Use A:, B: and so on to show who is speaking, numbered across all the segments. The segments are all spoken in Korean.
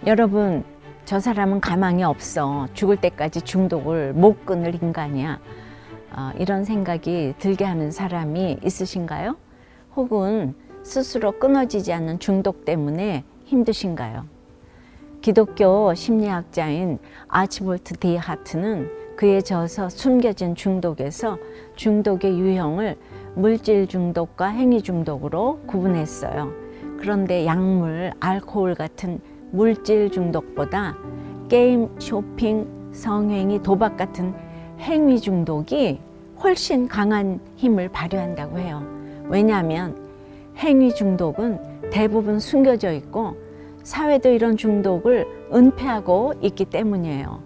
A: 여러분, 저 사람은 가망이 없어. 죽을 때까지 중독을 못 끊을 인간이야. 이런 생각이 들게 하는 사람이 있으신가요? 혹은 스스로 끊어지지 않는 중독 때문에 힘드신가요? 기독교 심리학자인 아치볼트 디 하트는 그의 저서 숨겨진 중독에서 중독의 유형을 물질 중독과 행위 중독으로 구분했어요. 그런데 약물, 알코올 같은 물질 중독보다 게임, 쇼핑, 성행위, 도박 같은 행위 중독이 훨씬 강한 힘을 발휘한다고 해요. 왜냐하면 행위 중독은 대부분 숨겨져 있고 사회도 이런 중독을 은폐하고 있기 때문이에요.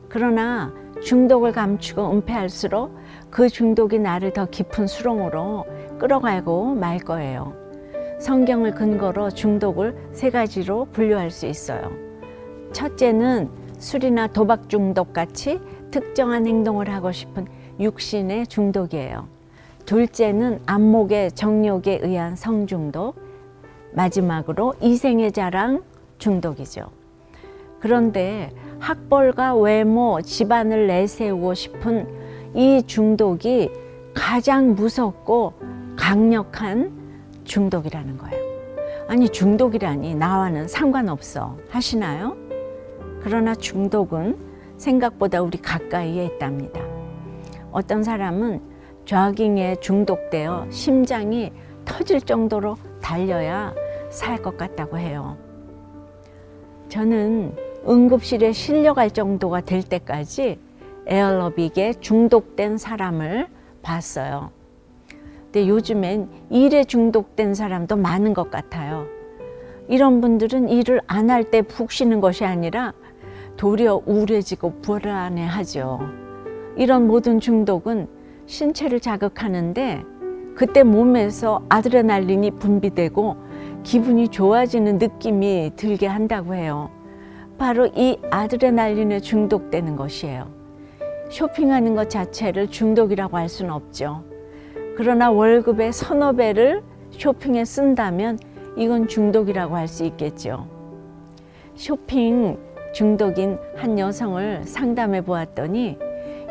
A: 그러나 중독을 감추고 은폐할수록 그 중독이 나를 더 깊은 수렁으로 끌어가고 말 거예요. 성경을 근거로 중독을 세 가지로 분류할 수 있어요. 첫째는 술이나 도박 중독 같이 특정한 행동을 하고 싶은 육신의 중독이에요. 둘째는 안목의 정욕에 의한 성중독, 마지막으로 이생의 자랑 중독이죠. 그런데 학벌과 외모, 집안을 내세우고 싶은 이 중독이 가장 무섭고 강력한 중독이라는 거예요. 아니, 중독이라니 나와는 상관없어 하시나요? 그러나 중독은 생각보다 우리 가까이에 있답니다. 어떤 사람은 조깅에 중독되어 심장이 터질 정도로 달려야 살 것 같다고 해요. 저는 응급실에 실려갈 정도가 될 때까지 에어로빅에 중독된 사람을 봤어요. 근데 요즘엔 일에 중독된 사람도 많은 것 같아요. 이런 분들은 일을 안 할 때 푹 쉬는 것이 아니라 도리어 우울해지고 불안해하죠. 이런 모든 중독은 신체를 자극하는데 그때 몸에서 아드레날린이 분비되고 기분이 좋아지는 느낌이 들게 한다고 해요. 바로 이 아드레날린에 중독되는 것이에요. 쇼핑하는 것 자체를 중독이라고 할 수는 없죠. 그러나 월급의 서너 배를 쇼핑에 쓴다면 이건 중독이라고 할 수 있겠죠. 쇼핑 중독인 한 여성을 상담해 보았더니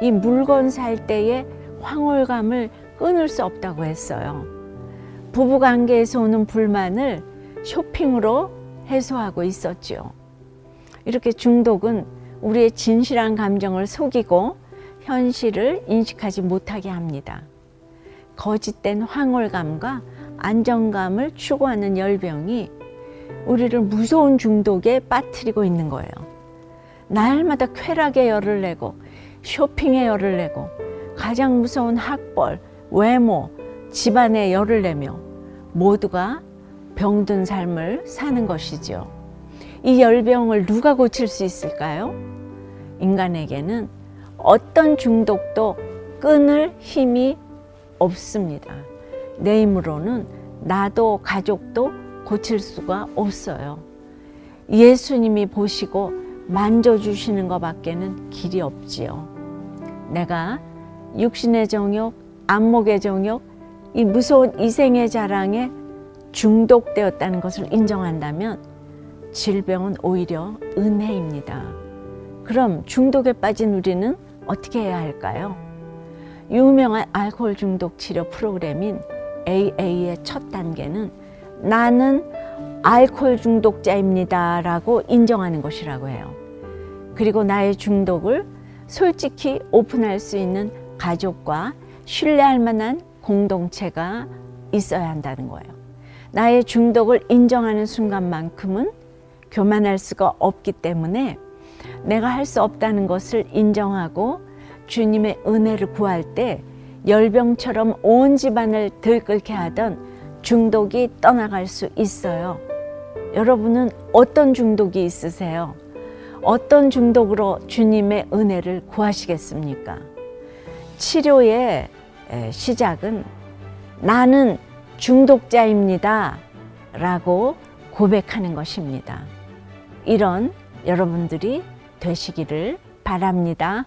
A: 이 물건 살 때의 황홀감을 끊을 수 없다고 했어요. 부부관계에서 오는 불만을 쇼핑으로 해소하고 있었죠. 이렇게 중독은 우리의 진실한 감정을 속이고 현실을 인식하지 못하게 합니다. 거짓된 황홀감과 안정감을 추구하는 열병이 우리를 무서운 중독에 빠뜨리고 있는 거예요. 날마다 쾌락에 열을 내고 쇼핑에 열을 내고 가장 무서운 학벌, 외모, 집안에 열을 내며 모두가 병든 삶을 사는 것이죠. 이 열병을 누가 고칠 수 있을까요? 인간에게는 어떤 중독도 끊을 힘이 없습니다. 내 힘으로는 나도 가족도 고칠 수가 없어요. 예수님이 보시고 만져주시는 것밖에는 길이 없지요. 내가 육신의 정욕, 안목의 정욕, 이 무서운 이생의 자랑에 중독되었다는 것을 인정한다면 질병은 오히려 은혜입니다. 그럼 중독에 빠진 우리는 어떻게 해야 할까요? 유명한 알코올 중독 치료 프로그램인 AA의 첫 단계는 나는 알코올 중독자입니다 라고 인정하는 것이라고 해요. 그리고 나의 중독을 솔직히 오픈할 수 있는 가족과 신뢰할 만한 공동체가 있어야 한다는 거예요. 나의 중독을 인정하는 순간만큼은 교만할 수가 없기 때문에 내가 할 수 없다는 것을 인정하고 주님의 은혜를 구할 때 열병처럼 온 집안을 들끓게 하던 중독이 떠나갈 수 있어요. 여러분은 어떤 중독이 있으세요? 어떤 중독으로 주님의 은혜를 구하시겠습니까? 치료의 시작은 나는 중독자입니다 라고 고백하는 것입니다. 이런 여러분들이 되시기를 바랍니다.